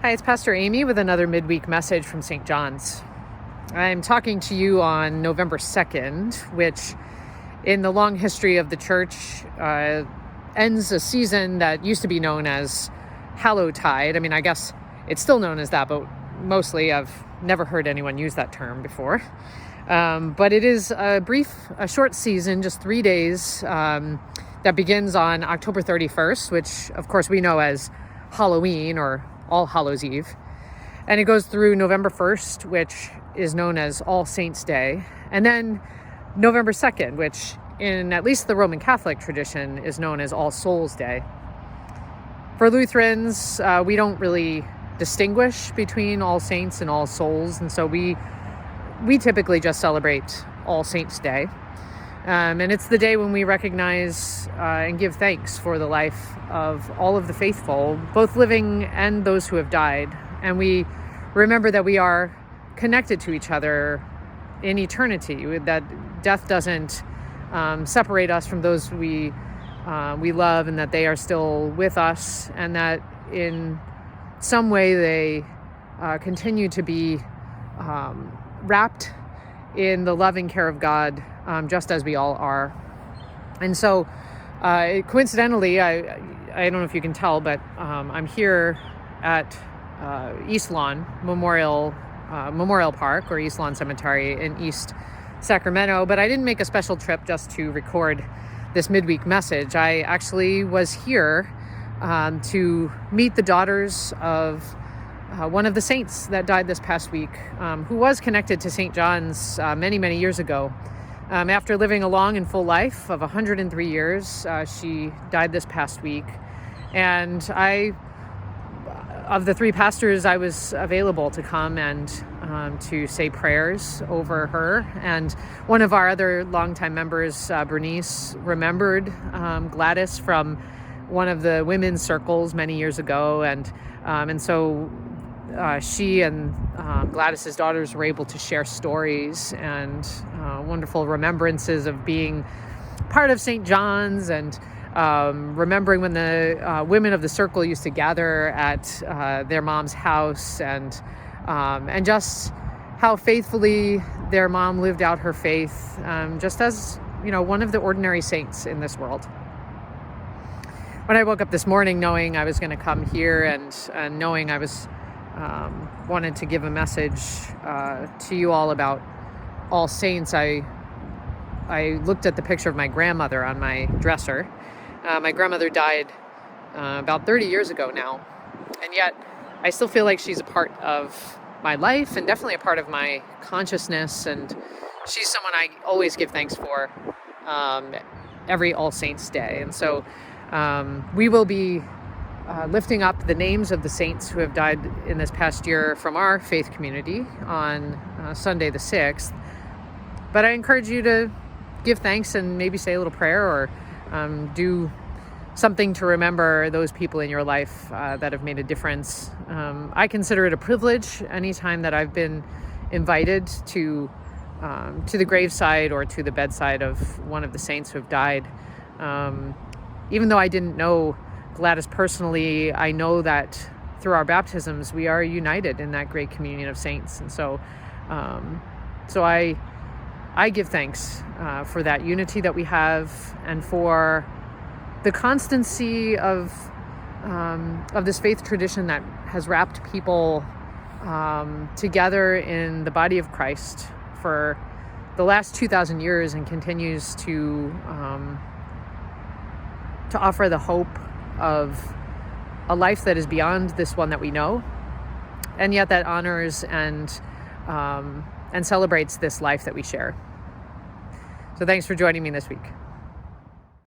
Hi, it's Pastor Amy with another midweek message from St. John's. I'm talking to you on November 2nd, which in the long history of the church ends a season that used to be known as Hallowtide. I mean, I guess it's still known as that, but mostly I've never heard anyone use that term before. But it is a short season, just 3 days, that begins on October 31st, which of course we know as Halloween or All Hallows Eve. And it goes through November 1st, which is known as All Saints' Day. And then November 2nd, which in at least the Roman Catholic tradition is known as All Souls' Day. For Lutherans, we don't really distinguish between All Saints and All Souls. And so we typically just celebrate All Saints' Day. And it's the day when we recognize and give thanks for the life of all of the faithful, both living and those who have died. And we remember that we are connected to each other in eternity, that death doesn't separate us from those we love, and that they are still with us, and that in some way they continue to be wrapped in the loving care of God, just as we all are. And so coincidentally, I don't know if you can tell, but I'm here at East Lawn Memorial Park, or East Lawn Cemetery in East Sacramento. But I didn't make a special trip just to record this midweek message. I actually was here to meet the daughters of one of the saints that died this past week, who was connected to St. John's many years ago. After living a long and full life of 103 years, she died this past week. And of the three pastors, I was available to come and to say prayers over her. And one of our other longtime members, Bernice, remembered Gladys from one of the women's circles many years ago. And so she and Gladys's daughters were able to share stories and wonderful remembrances of being part of St. John's, and remembering when the women of the circle used to gather at their mom's house, and just how faithfully their mom lived out her faith, just as, one of the ordinary saints in this world. When I woke up this morning knowing I was going to come here and knowing I was wanted to give a message to you all about All Saints, I looked at the picture of my grandmother on my dresser. My grandmother died about 30 years ago now, and yet I still feel like she's a part of my life and definitely a part of my consciousness, and she's someone I always give thanks for every All Saints Day. And so we will be lifting up the names of the saints who have died in this past year from our faith community on Sunday the 6th. But I encourage you to give thanks and maybe say a little prayer, or do something to remember those people in your life that have made a difference. I consider it a privilege anytime that I've been invited to the graveside or to the bedside of one of the saints who have died. Even though I didn't know Gladys personally, I know that through our baptisms we are united in that great communion of saints. And so I give thanks for that unity that we have, and for the constancy of this faith tradition that has wrapped people together in the body of Christ for the last 2,000 years, and continues to offer the hope of a life that is beyond this one that we know, and yet that honors and celebrates this life that we share. So thanks for joining me this week.